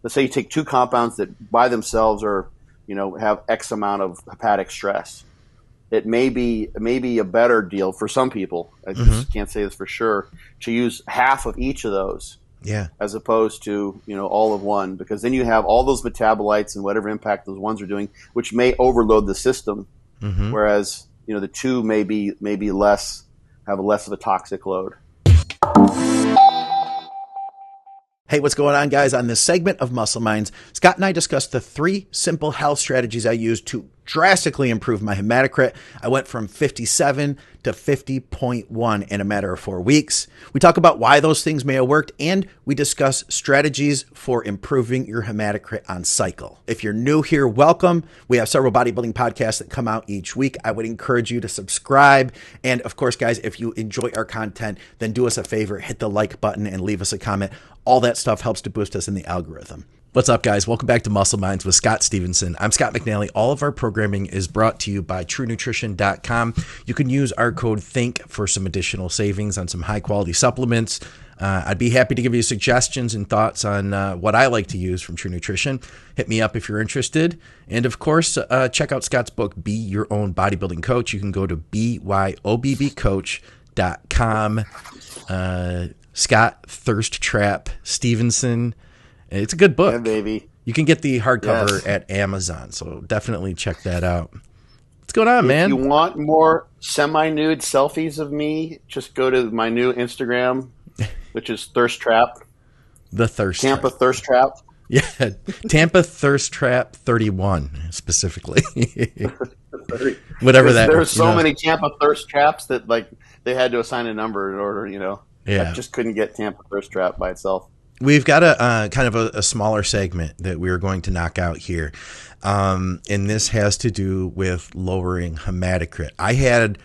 let's say you take two compounds that by themselves are, have X amount of hepatic stress. It may be a better deal for some people. I just can't say this for sure, to use half of each of those. Yeah. As opposed to, all of one, because then you have all those metabolites and whatever impact those ones are doing, which may overload the system. Whereas, the two may be have less of a toxic load. Hey, what's going on, guys? On this segment of Muscle Minds, Scott and I discussed the 3 simple health strategies I use to drastically improve my hematocrit. I went from 57 to 50.1 in a matter of 4 weeks. We talk about why those things may have worked, and we discuss strategies for improving your hematocrit on cycle. If you're new here, welcome. We have several bodybuilding podcasts that come out each week. I would encourage you to subscribe. And of course, guys, if you enjoy our content, then do us a favor, hit the like button and leave us a comment. All that stuff helps to boost us in the algorithm. What's up, guys? Welcome back to Muscle Minds with Scott Stevenson. I'm Scott McNally. All of our programming is brought to you by TrueNutrition.com. You can use our code THINK for some additional savings on some high-quality supplements. I'd be happy to give you suggestions and thoughts on what I like to use from True Nutrition. Hit me up if you're interested. And of course, check out Scott's book, Be Your Own Bodybuilding Coach. You can go to byobbcoach.com. Scott Thirst Trap Stevenson. It's a good book. Yeah, baby. You can get the hardcover at Amazon, so definitely check that out. What's going on, man? If you want more semi-nude selfies of me, just go to my new Instagram, which is Thirst Trap. The Thirst Tampa Trap. Thirst Trap. Yeah, Tampa Thirst Trap 31 specifically. Whatever that. There's so many Tampa Thirst Traps that they had to assign a number in order. Yeah. I just couldn't get Tampa Thirst Trap by itself. We've got a kind of a smaller segment that we're going to knock out here. And this has to do with lowering hematocrit. I had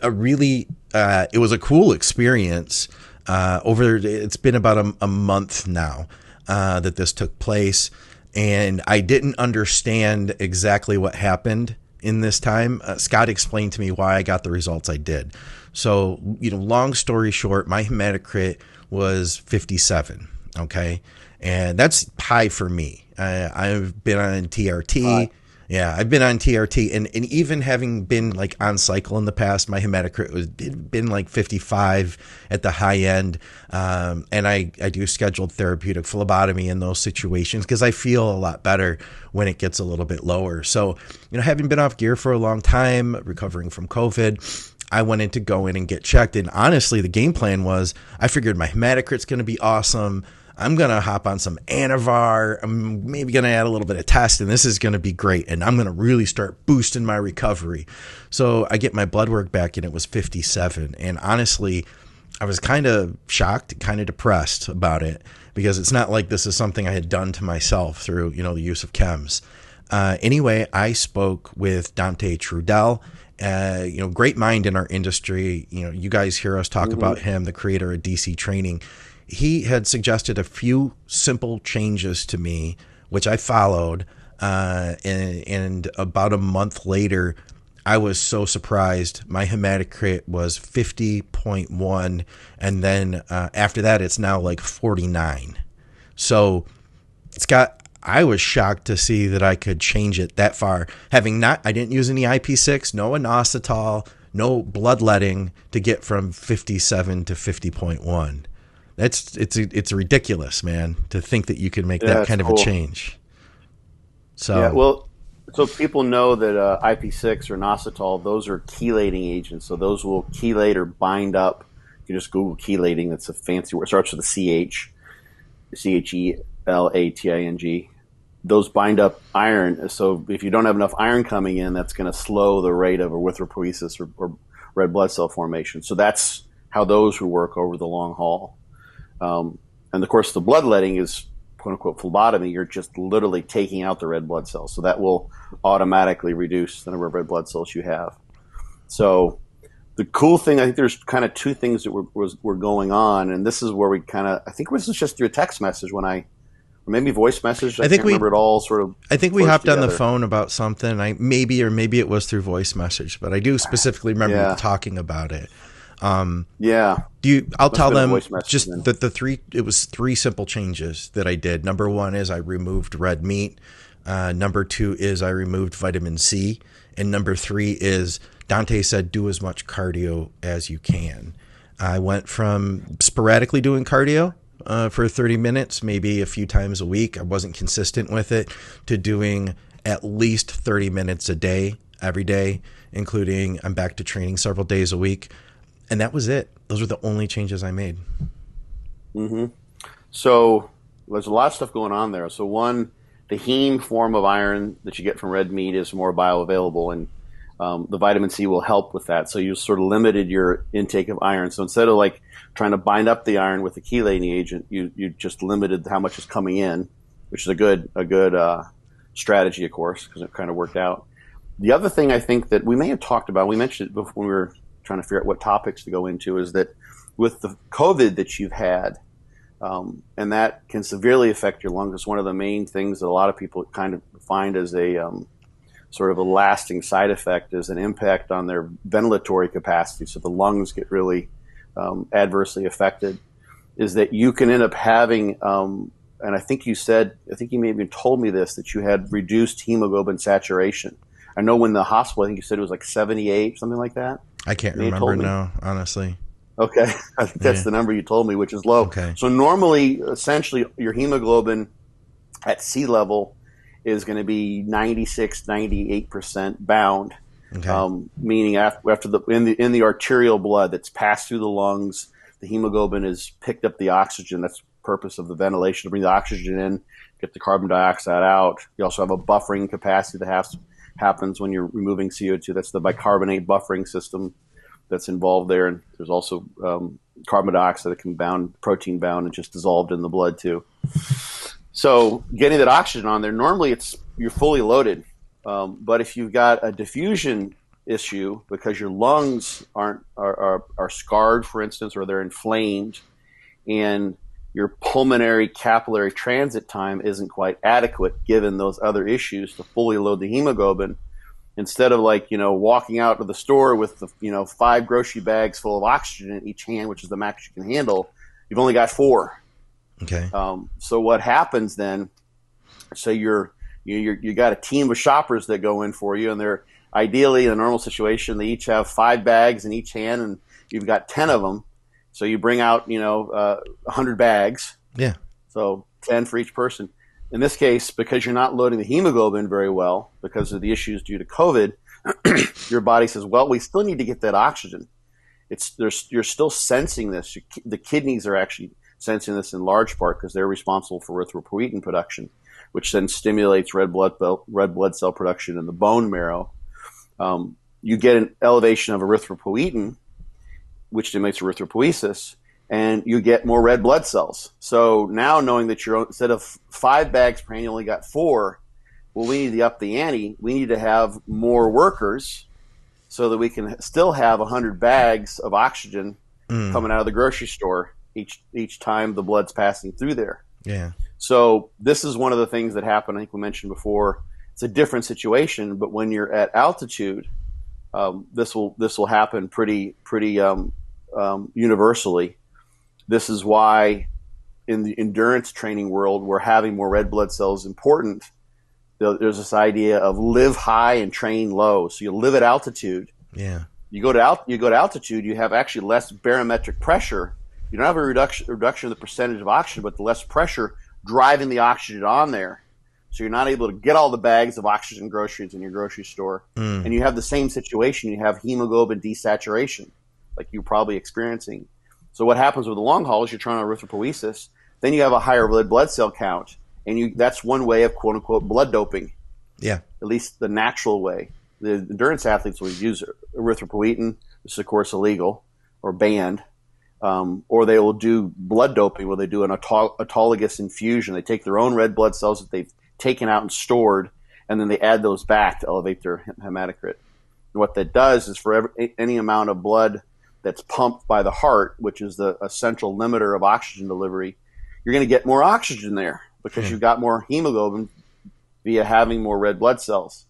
a really, it was a cool experience it's been about a month now that this took place. And I didn't understand exactly what happened in this time. Scott explained to me why I got the results I did. So, long story short, my hematocrit was 57. Okay. And that's high for me. I've been on TRT. Yeah, I've been on TRT, and even having been on cycle in the past, my hematocrit had been 55 at the high end. And I do scheduled therapeutic phlebotomy in those situations because I feel a lot better when it gets a little bit lower. So, having been off gear for a long time, recovering from COVID, I wanted to go in and get checked. And honestly, the game plan was I figured my hematocrit's going to be awesome. I'm going to hop on some Anavar. I'm maybe going to add a little bit of test, and this is going to be great. And I'm going to really start boosting my recovery. So I get my blood work back, and it was 57. And honestly, I was kind of shocked, kind of depressed about it, because it's not like this is something I had done to myself through, the use of chems. Anyway, I spoke with Dante Trudell. Great mind in our industry. You guys hear us talk about him, the creator of DC Training. He had suggested a few simple changes to me, which I followed. And about a month later, I was so surprised. My hematocrit was 50.1. And then after that, it's now 49. So I was shocked to see that I could change it that far. I didn't use any IP6, no inositol, no bloodletting to get from 57 to 50.1. It's ridiculous, man, to think that you can make that kind of a change. So so people know that IP6 or inositol, those are chelating agents. So those will chelate or bind up. You just Google chelating. That's a fancy word. It starts with a CH, CHELATING. Those bind up iron. So if you don't have enough iron coming in, that's going to slow the rate of erythropoiesis or red blood cell formation. So that's how those will work over the long haul. And of course, the bloodletting is quote unquote phlebotomy. You're just literally taking out the red blood cells. So that will automatically reduce the number of red blood cells you have. So the cool thing, I think there's kind of two things that were going on. And this is where we I think this was just through a text message or maybe voice message. I can't remember it all sort of. I think we hopped on the phone about something. Maybe it was through voice message, but I do specifically remember talking about it. Yeah. I'll Must have tell been a them voice message just then. it was three simple changes that I did. Number one is I removed red meat. Number two is I removed vitamin C. And number three is Dante said, do as much cardio as you can. I went from sporadically doing cardio for 30 minutes, maybe a few times a week. I wasn't consistent with it, to doing at least 30 minutes a day, every day, including I'm back to training several days a week. And that was it. Those were the only changes I made. Hmm. So there's a lot of stuff going on there. So one, the heme form of iron that you get from red meat is more bioavailable, and the vitamin C will help with that. So you sort of limited your intake of iron. So instead of like trying to bind up the iron with the chelating agent, you just limited how much is coming in, which is a good strategy, of course, because it kind of worked out. The other thing I think that we may have talked about, we mentioned it before when we were trying to figure out what topics to go into, is that with the COVID that you've had, and that can severely affect your lungs. It's one of the main things that a lot of people kind of find as a sort of a lasting side effect, is an impact on their ventilatory capacity. So the lungs get really adversely affected. Is that you can end up having, and I think you may have even told me this, that you had reduced hemoglobin saturation. I know when the hospital, I think you said it was like 78, something like that. I can't remember now, honestly. Okay. I think that's the number you told me, which is low. Okay. So normally, essentially, your hemoglobin at sea level is going to be 96, 98% bound, Okay. meaning after in the arterial blood that's passed through the lungs, the hemoglobin has picked up the oxygen. That's the purpose of the ventilation, to bring the oxygen in, get the carbon dioxide out. You also have a buffering capacity that happens when you're removing CO2. That's the bicarbonate buffering system that's involved there. And there's also carbon dioxide that can protein bound, and just dissolved in the blood too. So getting that oxygen on there, normally you're fully loaded. But if you've got a diffusion issue because your lungs are scarred, for instance, or they're inflamed, and your pulmonary capillary transit time isn't quite adequate given those other issues to fully load the hemoglobin, instead of walking out to the store with the 5 grocery bags full of oxygen in each hand, which is the max you can handle, you've only got 4. Okay. So what happens then? So you got a team of shoppers that go in for you, and they're ideally, in a normal situation, they each have 5 bags in each hand, and you've got 10 of them. So you bring out 100 bags. Yeah. So 10 for each person. In this case, because you're not loading the hemoglobin very well because of the issues due to COVID, your body says, well, we still need to get that oxygen. You're still sensing this. The kidneys are actually sensing this in large part because they're responsible for erythropoietin production, which then stimulates red blood cell production in the bone marrow. You get an elevation of erythropoietin, which stimulates erythropoiesis, and you get more red blood cells. So now, knowing that instead of 5 bags per hand, you only got 4, well, we need to up the ante. We need to have more workers so that we can still have 100 bags of oxygen coming out of the grocery store each time the blood's passing through there. Yeah. So this is one of the things that happened. I think we mentioned before. It's a different situation, but when you're at altitude, this will happen pretty universally. This is why in the endurance training world, where having more red blood cells is important. There's this idea of live high and train low. So you live at altitude. Yeah. You go to altitude, you have actually less barometric pressure. You don't have a reduction in the percentage of oxygen, but the less pressure driving the oxygen on there. So you're not able to get all the bags of oxygen groceries in your grocery store. And you have the same situation. You have hemoglobin desaturation, like you're probably experiencing. So what happens with the long haul is you're trying erythropoiesis. Then you have a higher red blood cell count. And that's one way of quote unquote blood doping. Yeah. At least the natural way. The endurance athletes will use erythropoietin, which is of course illegal or banned. Or they will do blood doping, where they do an autologous infusion. They take their own red blood cells that they've taken out and stored, and then they add those back to elevate their hematocrit. And what that does is, for any amount of blood that's pumped by the heart, which is a central limiter of oxygen delivery, you're going to get more oxygen there because you've got more hemoglobin via having more red blood cells.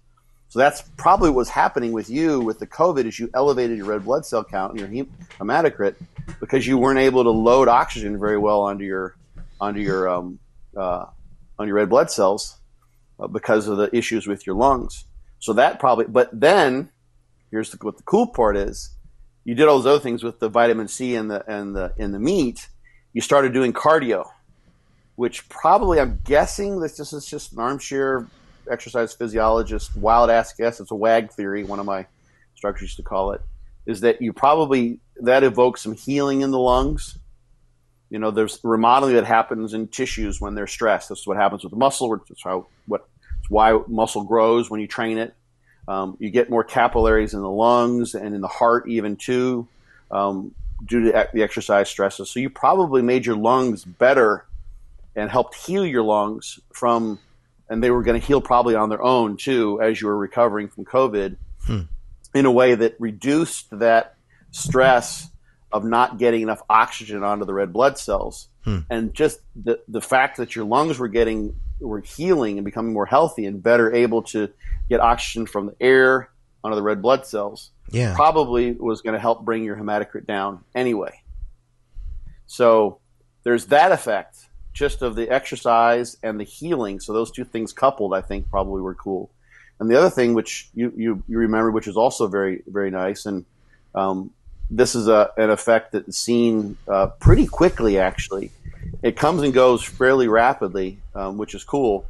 So that's probably what was happening with you with the COVID is you elevated your red blood cell count and your hematocrit because you weren't able to load oxygen very well onto your red blood cells because of the issues with your lungs. So that probably, but then here's what the cool part is: you did all those other things with the vitamin C and the meat. You started doing cardio, which probably, I'm guessing this is just an armchair exercise physiologist wild ass guess. It's a WAG theory. One of my instructors used to call it. Is that you probably that evokes some healing in the lungs. You know, there's remodeling that happens in tissues when they're stressed. This is what happens with the muscle. It's why muscle grows when you train it. You get more capillaries in the lungs and in the heart even too, due to the exercise stresses. So you probably made your lungs better and helped heal your lungs from, and they were going to heal probably on their own too as you were recovering from COVID in a way that reduced that stress of not getting enough oxygen onto the red blood cells. And just the fact that your lungs were healing and becoming more healthy and better able to get oxygen from the air onto the red blood cells probably was going to help bring your hematocrit down anyway. So there's that effect just of the exercise and the healing. So those two things coupled, I think, probably were cool. And the other thing, which you remember, which is also very, very nice, and this is an effect that's seen pretty quickly, actually. It comes and goes fairly rapidly, which is cool,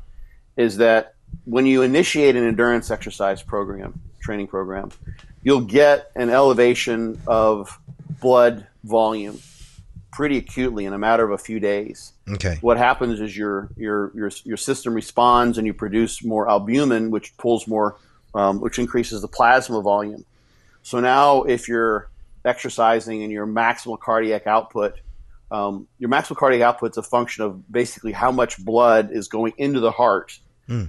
is that when you initiate an endurance exercise program, training program, you'll get an elevation of blood volume pretty acutely in a matter of a few days. Okay. What happens is your system responds and you produce more albumin, which pulls more, which increases the plasma volume. So now if you're exercising and your maximal cardiac output is a function of basically how much blood is going into the heart.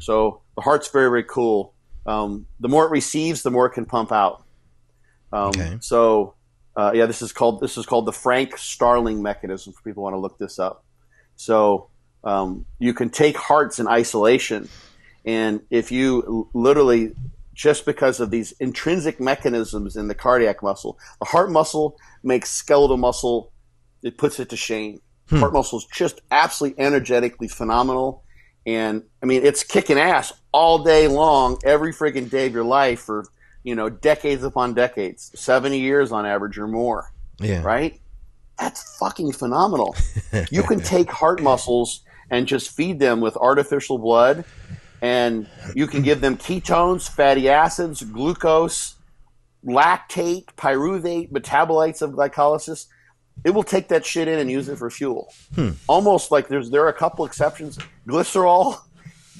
So the heart's very, very cool. The more it receives, the more it can pump out. So this is called the Frank Starling mechanism for people who want to look this up. So you can take hearts in isolation, and if you literally, just because of these intrinsic mechanisms in the cardiac muscle, the heart muscle makes skeletal muscle, it puts it to shame. Heart muscle is just absolutely energetically phenomenal. And I mean, it's kicking ass all day long, every friggin' day of your life for, decades upon decades, 70 years on average or more. Yeah. Right? That's fucking phenomenal. You can take heart muscles and just feed them with artificial blood, and you can give them ketones, fatty acids, glucose, lactate, pyruvate, metabolites of glycolysis. It will take that shit in and use it for fuel. Almost like there are a couple exceptions. Glycerol,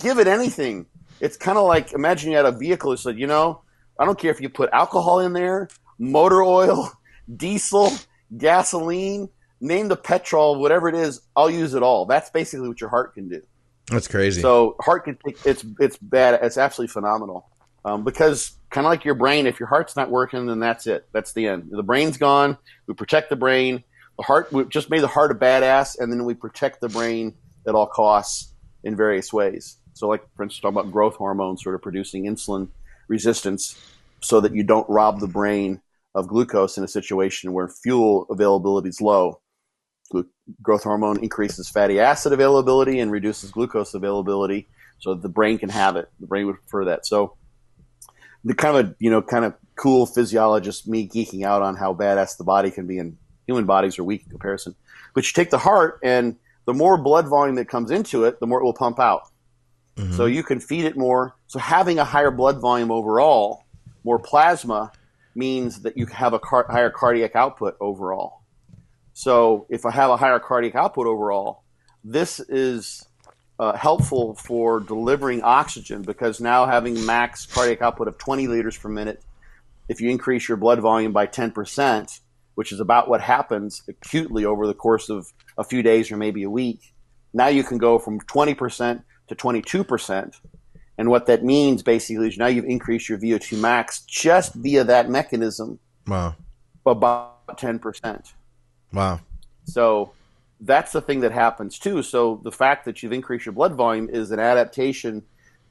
give it anything. It's kind of like, imagine you had a vehicle that said, I don't care if you put alcohol in there, motor oil, diesel, gasoline, name the petrol, whatever it is, I'll use it all. That's basically what your heart can do. That's crazy. So heart can take, it's bad. It's absolutely phenomenal. Because kind of like your brain, if your heart's not working, then that's it. That's the end. The brain's gone. We protect the brain. The heart, we just made the heart a badass, and then we protect the brain at all costs in various ways. So like, for instance, talking about growth hormones sort of producing insulin resistance so that you don't rob the brain of glucose in a situation where fuel availability is low. Growth hormone increases fatty acid availability and reduces glucose availability so that the brain can have it. The brain would prefer that. So the kind of cool physiologist, me geeking out on how badass the body can be, and human bodies are weak in comparison. But you take the heart, and the more blood volume that comes into it, the more it will pump out. So you can feed it more. So having a higher blood volume overall, more plasma, means that you have a higher cardiac output overall. So if I have a higher cardiac output overall, this is helpful for delivering oxygen, because now having max cardiac output of 20 liters per minute, if you increase your blood volume by 10%, which is about what happens acutely over the course of a few days or maybe a week, now you can go from 20% to 22%. And what that means basically is now you've increased your VO2 max just via that mechanism. Wow. About 10%. Wow. So that's the thing that happens too. So the fact that you've increased your blood volume is an adaptation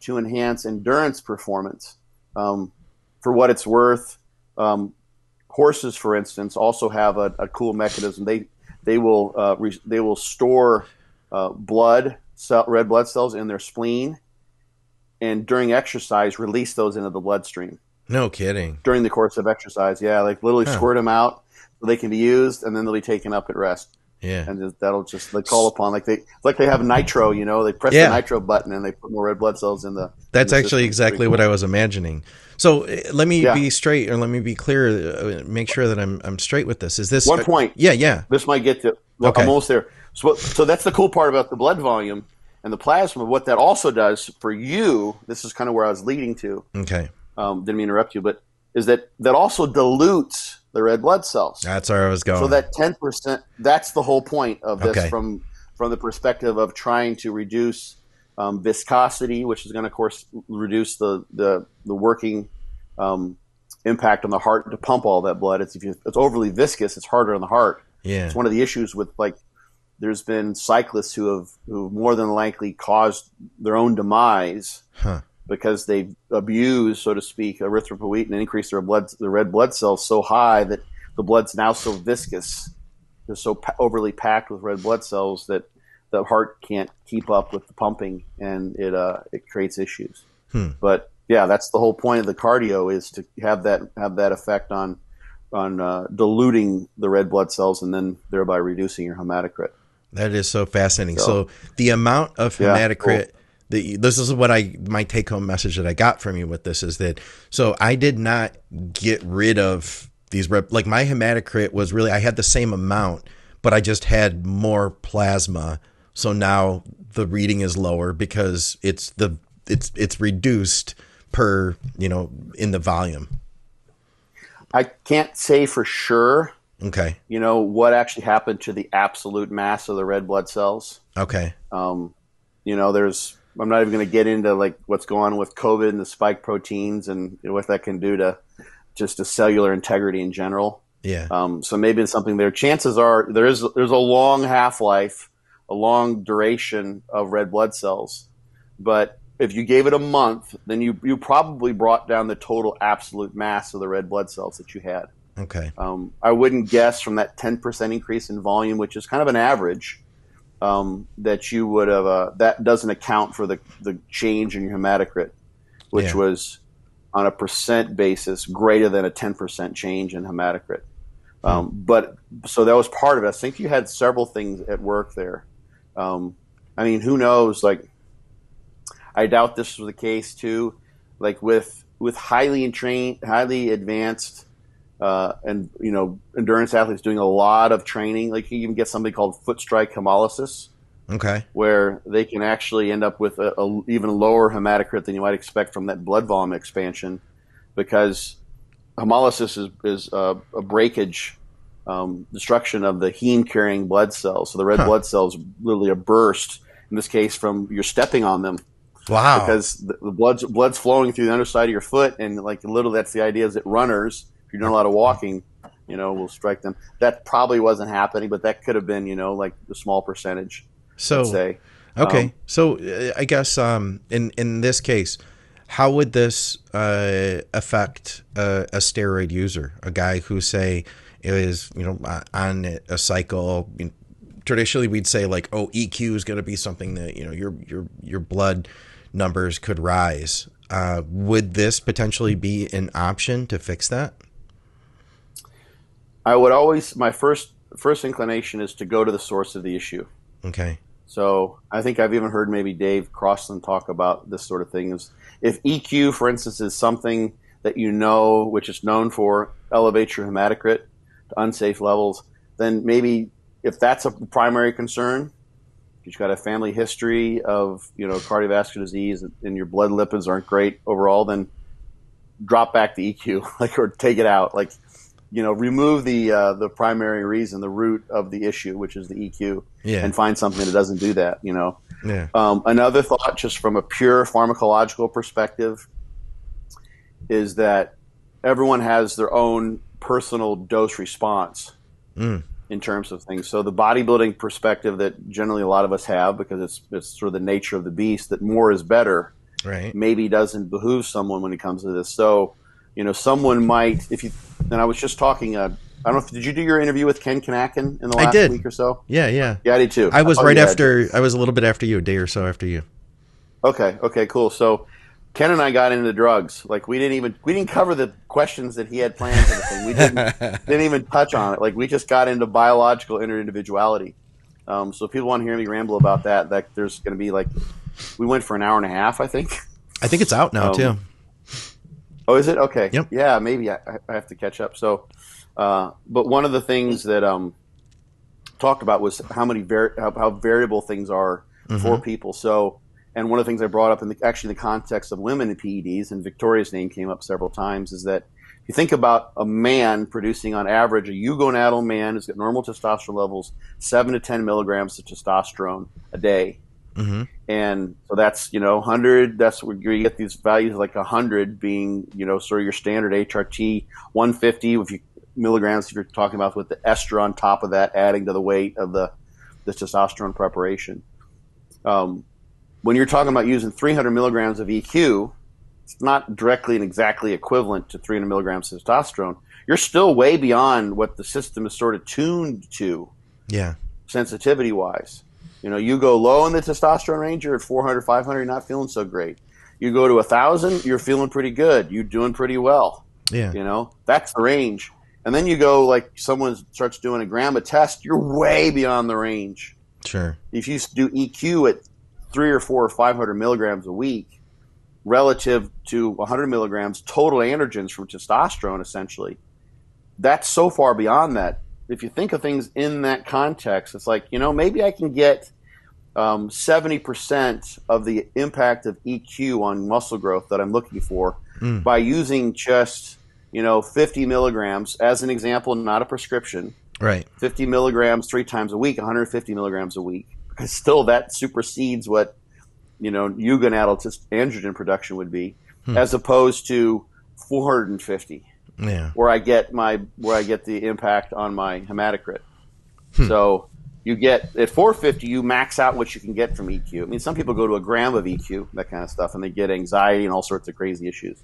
to enhance endurance performance. For what it's worth, horses, for instance, also have a cool mechanism. They will store red blood cells in their spleen, and during exercise, release those into the bloodstream. No kidding. During the course of exercise, yeah, like literally Huh. squirt them out so they can be used, and then they'll be taken up at rest. Yeah. And that'll just like call upon like they have nitro, they press the Yeah. nitro button and they put more red blood cells in That's the actually system. exactly what I was imagining. So let me Yeah. be straight, or let me be clear, make sure that I'm straight with this. Is this One point. yeah, yeah. This might get to. Well, I'm Okay. almost there. So that's the cool part about the blood volume and the plasma. What that also does for you, this is kind of where I was leading to. Okay. Didn't mean to interrupt you, but is that also dilutes the red blood cells. That's where I was going. So that 10%, that's the whole point of this Okay. from the perspective of trying to reduce viscosity, which is going to, of course, reduce the working impact on the heart to pump all that blood. If it's overly viscous, it's harder on the heart. Yeah. It's one of the issues with, like, there's been cyclists who more than likely caused their own demise because they've abused, so to speak, erythropoietin and increased their red blood cells so high that the blood's now so viscous, they're so overly packed with red blood cells that the heart can't keep up with the pumping, and it creates issues. But yeah, that's the whole point of the cardio, is to have that effect on diluting the red blood cells and then thereby reducing your hematocrit. That is so fascinating. So the amount of hematocrit, this is what my take home message that I got from you with this is that, so I did not get rid of these like my hematocrit was really, I had the same amount, but I just had more plasma. So now the reading is lower because it's reduced per, in the volume. I can't say for sure. Okay. What actually happened to the absolute mass of the red blood cells. Okay. I'm not even going to get into like what's going on with COVID and the spike proteins and what that can do to just the cellular integrity in general. Yeah. So maybe it's something there. Chances are there's a long half-life, a long duration of red blood cells. But if you gave it a month, then you probably brought down the total absolute mass of the red blood cells that you had. Okay. I wouldn't guess from that 10% increase in volume, which is kind of an average, that you would have. That doesn't account for the change in your hematocrit, which was on a percent basis greater than a 10% change in hematocrit. But so that was part of it. I think you had several things at work there. I mean, who knows? Like, I doubt this was the case too. Like with highly advanced. And endurance athletes doing a lot of training. Like you even get something called foot strike hemolysis, okay, where they can actually end up with a even lower hematocrit than you might expect from that blood volume expansion, because hemolysis is a breakage, destruction of the heme carrying blood cells. So the red blood cells literally are burst. In this case, from you're stepping on them. Wow. Because the blood's flowing through the underside of your foot, and like literally that's the idea, is that runners, if you're doing a lot of walking, will strike them. That probably wasn't happening, but that could have been, like a small percentage. So, let's say. Okay. So I guess in this case, how would this affect a steroid user, a guy who say is on a cycle? Traditionally, we'd say like, oh, EQ is going to be something that your blood numbers could rise. Would this potentially be an option to fix that? I would always, my first inclination is to go to the source of the issue. Okay. So I think I've even heard maybe Dave Crossland talk about this sort of thing. Is if EQ, for instance, is something that which is known for elevates your hematocrit to unsafe levels, then maybe if that's a primary concern, you've got a family history of cardiovascular disease and your blood lipids aren't great overall, then drop back the EQ, or take it out, remove the primary reason, the root of the issue, which is the EQ, and find something that doesn't do that. Yeah. Another thought, just from a pure pharmacological perspective, is that everyone has their own personal dose response. In terms of things. So the bodybuilding perspective that generally a lot of us have, because it's sort of the nature of the beast, that more is better. Right. maybe doesn't behoove someone when it comes to this. So, someone might, and I was just talking, I don't know did you do your interview with Ken Kanakin in the I last did. week or so? Yeah, yeah. Yeah, I did too. I I was thought right you had to. after. I was a little bit after you, a day or so after you. Okay, cool. So Ken and I got into drugs. Like we didn't cover the questions that he had planned for the thing. We didn't even touch on it. Like we just got into biological interindividuality. So if people want to hear me ramble about that, there's going to be we went for an hour and a half, I think. I think it's out now too. Oh, is it? Okay. Yep. Yeah, maybe I have to catch up. So, but one of the things that talked about was how variable things are for people. So, and one of the things I brought up in the context of women in PEDs, and Victoria's name came up several times, is that if you think about a man producing on average, a eugonadal man who's got normal testosterone levels, 7 to 10 milligrams of testosterone a day. Mm-hmm. And so that's, 100, that's where you get these values like 100 being, sort of your standard HRT, 150 milligrams if you're talking about with the ester on top of that, adding to the weight of the testosterone preparation. When you're talking about using 300 milligrams of EQ, it's not directly and exactly equivalent to 300 milligrams of testosterone. You're still way beyond what the system is sort of tuned to, Yeah. sensitivity-wise. You go low in the testosterone range, you're at 400, 500, you're not feeling so great. You go to 1,000, you're feeling pretty good. You're doing pretty well. Yeah. That's the range. And then you go, like someone starts doing a gram a test, you're way beyond the range. Sure. If you do EQ at 3 or 4 or 500 milligrams a week relative to 100 milligrams total androgens from testosterone, essentially, that's so far beyond that. If you think of things in that context, it's like, maybe I can get 70% of the impact of EQ on muscle growth that I'm looking for by using just, 50 milligrams as an example, not a prescription. Right. 50 milligrams 3 times a week, 150 milligrams a week. Because still that supersedes what, eugonadal androgen production would be, as opposed to 450. Yeah. Where I get the impact on my hematocrit. So you get at 450, you max out what you can get from EQ. I mean, some people go to a gram of EQ, that kind of stuff, and they get anxiety and all sorts of crazy issues.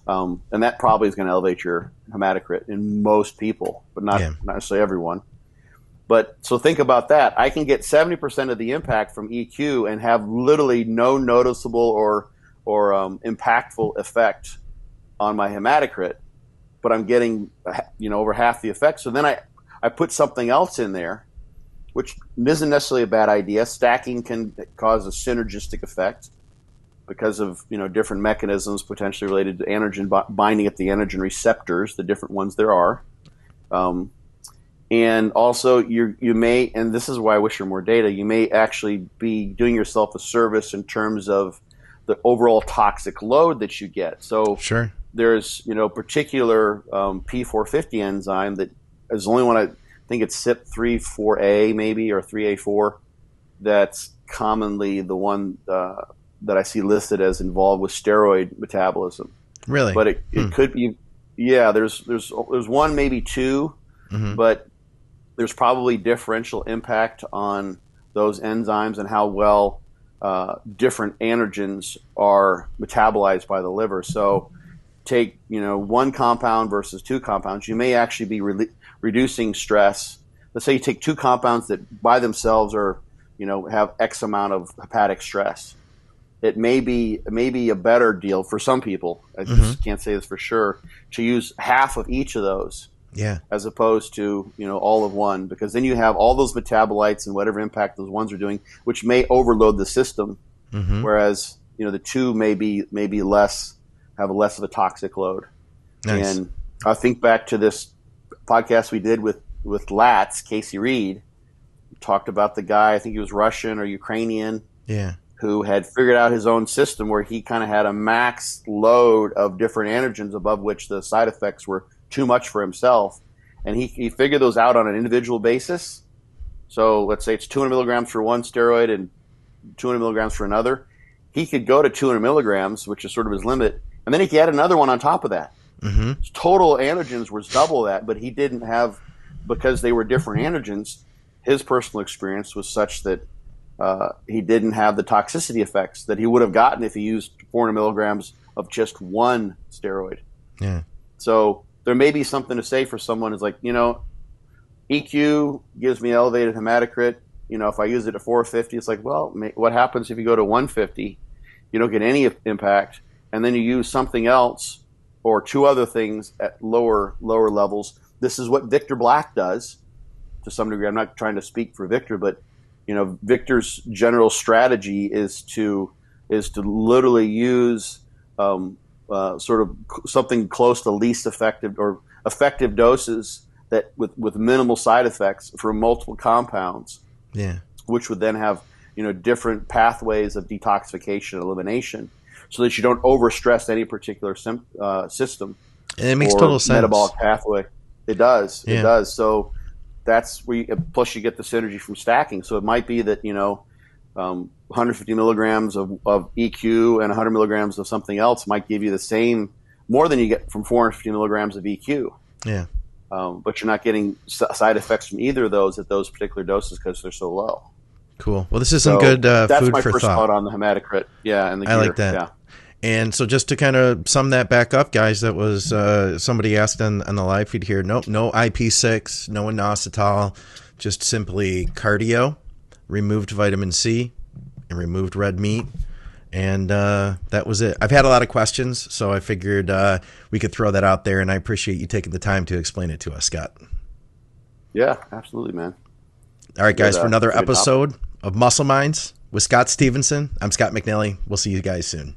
And that probably is going to elevate your hematocrit in most people, but not necessarily everyone. But so think about that. I can get 70% of the impact from EQ and have literally no noticeable or impactful effect on my hematocrit, but I'm getting over half the effect. So then I put something else in there, which isn't necessarily a bad idea. Stacking can cause a synergistic effect because of different mechanisms potentially related to androgen binding at the androgen receptors, the different ones there are. And also you may, and this is why I wish there were more data, you may actually be doing yourself a service in terms of the overall toxic load that you get. So Sure. there's particular P450 enzyme that is the only one, I think it's CYP3-4A maybe, or 3A4, that's commonly the one that I see listed as involved with steroid metabolism. Really? But it could be, there's one, maybe two, but there's probably differential impact on those enzymes and how well different androgens are metabolized by the liver. So take one compound versus 2 compounds, you may actually be reducing stress. Let's say you take 2 compounds that by themselves are have X amount of hepatic stress. It may be a better deal for some people. I just can't say this for sure, to use half of each of those. Yeah. As opposed to all of one, because then you have all those metabolites and whatever impact those ones are doing, which may overload the system. Whereas the 2 may be have less of a toxic load. Nice. And I think back to this podcast we did with Latz, Casey Reed, talked about the guy, I think he was Russian or Ukrainian, who had figured out his own system where he kind of had a max load of different androgens above which the side effects were too much for himself. And he figured those out on an individual basis. So let's say it's 200 milligrams for one steroid and 200 milligrams for another. He could go to 200 milligrams, which is sort of his limit, and then he could add another one on top of that. His total androgens was double that, but he didn't have, because they were different androgens, his personal experience was such that he didn't have the toxicity effects that he would have gotten if he used 400 milligrams of just one steroid. Yeah. So there may be something to say for someone who's like, EQ gives me elevated hematocrit. If I use it at 450, it's like, well, what happens if you go to 150? You don't get any impact, and then you use something else or two other things at lower levels. This is what Victor Black does to some degree. I'm not trying to speak for Victor, but Victor's general strategy is to literally use sort of something close to least effective or effective doses that with minimal side effects for multiple compounds. Yeah. Which would then have different pathways of detoxification and elimination, so that you don't overstress any particular system. And it makes or total sense. Metabolic pathway. It does. Yeah. It does. So that's where plus you get the synergy from stacking. So it might be that 150 milligrams of EQ and 100 milligrams of something else might give you the same, more than you get from 450 milligrams of EQ. Yeah. But you're not getting side effects from either of those at those particular doses because they're so low. Cool. Well, this is some good food for thought. That's my first thought on the hematocrit. Yeah, and the gear. I like that. Yeah. And so just to kind of sum that back up, guys, that was somebody asked on the live feed here. Nope, no IP6, no inositol, just simply cardio, removed vitamin C, and removed red meat. And that was it. I've had a lot of questions, so I figured we could throw that out there, and I appreciate you taking the time to explain it to us, Scott. Yeah, absolutely, man. All right, guys, for another episode of Muscle Minds with Scott Stevenson, I'm Scott McNally. We'll see you guys soon.